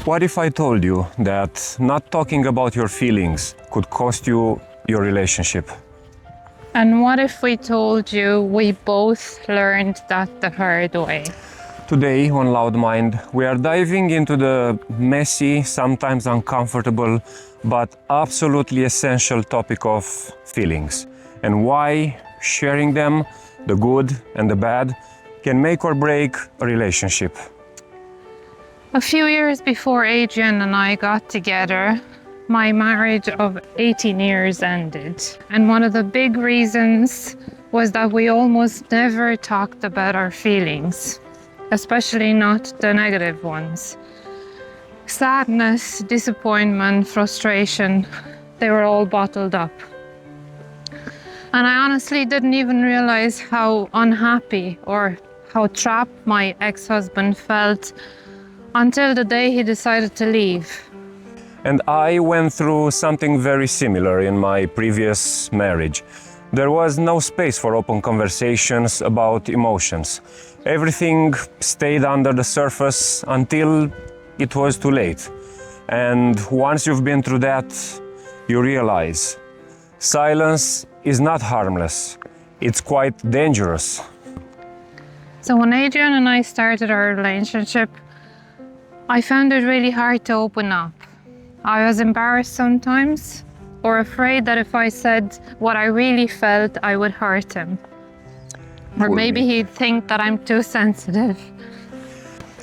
What if I told you that not talking about your feelings could cost you your relationship? And what if we told you we both learned that the hard way? Today on Loud Mind, we are diving into the messy, sometimes uncomfortable, but absolutely essential topic of feelings and why sharing them, the good and the bad, can make or break a relationship. A few years before Adrian and I got together, my marriage of 18 years ended. And one of the big reasons was that we almost never talked about our feelings, especially not the negative ones. Sadness, disappointment, frustration, they were all bottled up. And I honestly didn't even realize how unhappy or how trapped my ex-husband felt until the day he decided to leave. And I went through something very similar in my previous marriage. There was no space for open conversations about emotions. Everything stayed under the surface until it was too late. And once you've been through that, you realize silence is not harmless. It's quite dangerous. So when Adrian and I started our relationship, I found it really hard to open up. I was embarrassed sometimes, or afraid that if I said what I really felt, I would hurt him. Or maybe he'd think that I'm too sensitive.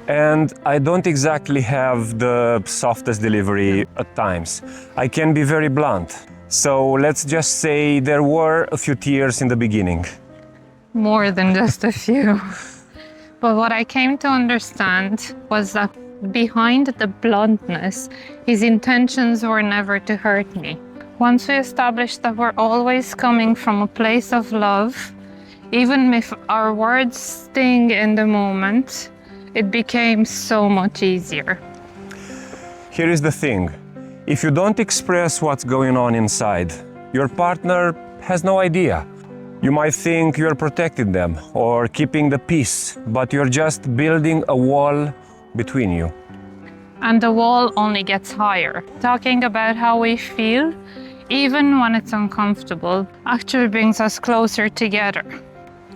And I don't exactly have the softest delivery at times. I can be very blunt. So let's just say there were a few tears in the beginning. More than just a few. But what I came to understand was that behind the bluntness, his intentions were never to hurt me. Once we established that we're always coming from a place of love, even if our words sting in the moment, it became so much easier. Here is the thing. If you don't express what's going on inside, your partner has no idea. You might think you're protecting them or keeping the peace, but you're just building a wall between you. And the wall only gets higher. Talking about how we feel, even when it's uncomfortable, actually brings us closer together.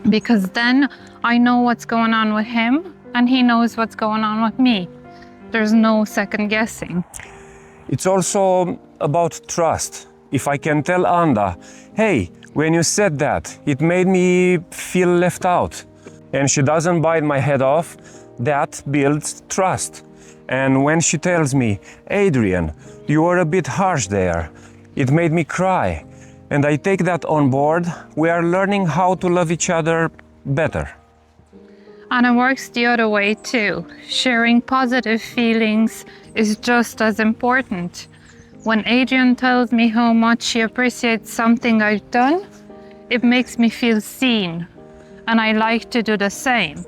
Because then I know what's going on with him and he knows what's going on with me. There's no second guessing. It's also about trust. If I can tell Anda, hey, when you said that, it made me feel left out, and she doesn't bite my head off, that builds trust. And when she tells me, Adrian, you were a bit harsh there, it made me cry, and I take that on board, we are learning how to love each other better. And it works the other way too. Sharing positive feelings is just as important. When Adrian tells me how much he appreciates something I've done, it makes me feel seen, and I like to do the same.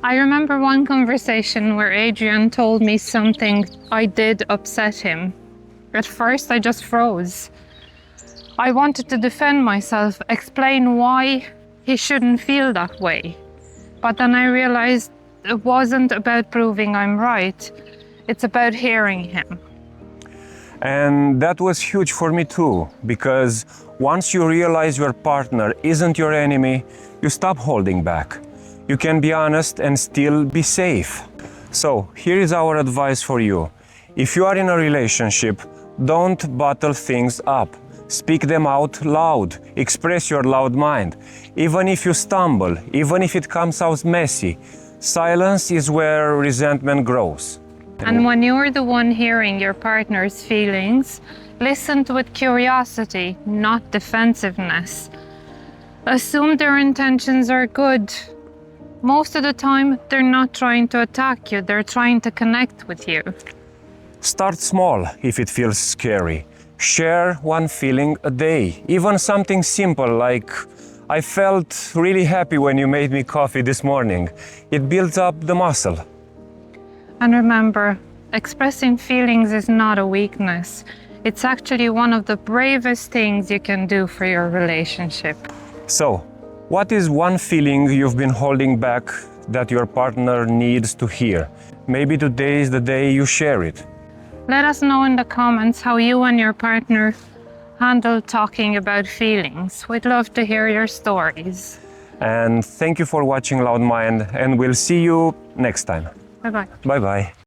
I remember one conversation where Adrian told me something I did upset him. At first, I just froze. I wanted to defend myself, explain why he shouldn't feel that way. But then I realized it wasn't about proving I'm right. It's about hearing him. And that was huge for me too, because once you realize your partner isn't your enemy, you stop holding back. You can be honest and still be safe. So here is our advice for you. If you are in a relationship, don't bottle things up. Speak them out loud. Express your loud mind. Even if you stumble, even if it comes out messy, silence is where resentment grows. And when you're the one hearing your partner's feelings, listen with curiosity, not defensiveness. Assume their intentions are good. Most of the time, they're not trying to attack you, they're trying to connect with you. Start small if it feels scary. Share one feeling a day, even something simple like, I felt really happy when you made me coffee this morning. It builds up the muscle. And remember, expressing feelings is not a weakness. It's actually one of the bravest things you can do for your relationship. So, what is one feeling you've been holding back that your partner needs to hear? Maybe today is the day you share it. Let us know in the comments how you and your partner handle talking about feelings. We'd love to hear your stories. And thank you for watching Loud Mind, and we'll see you next time. Bye bye. Bye bye.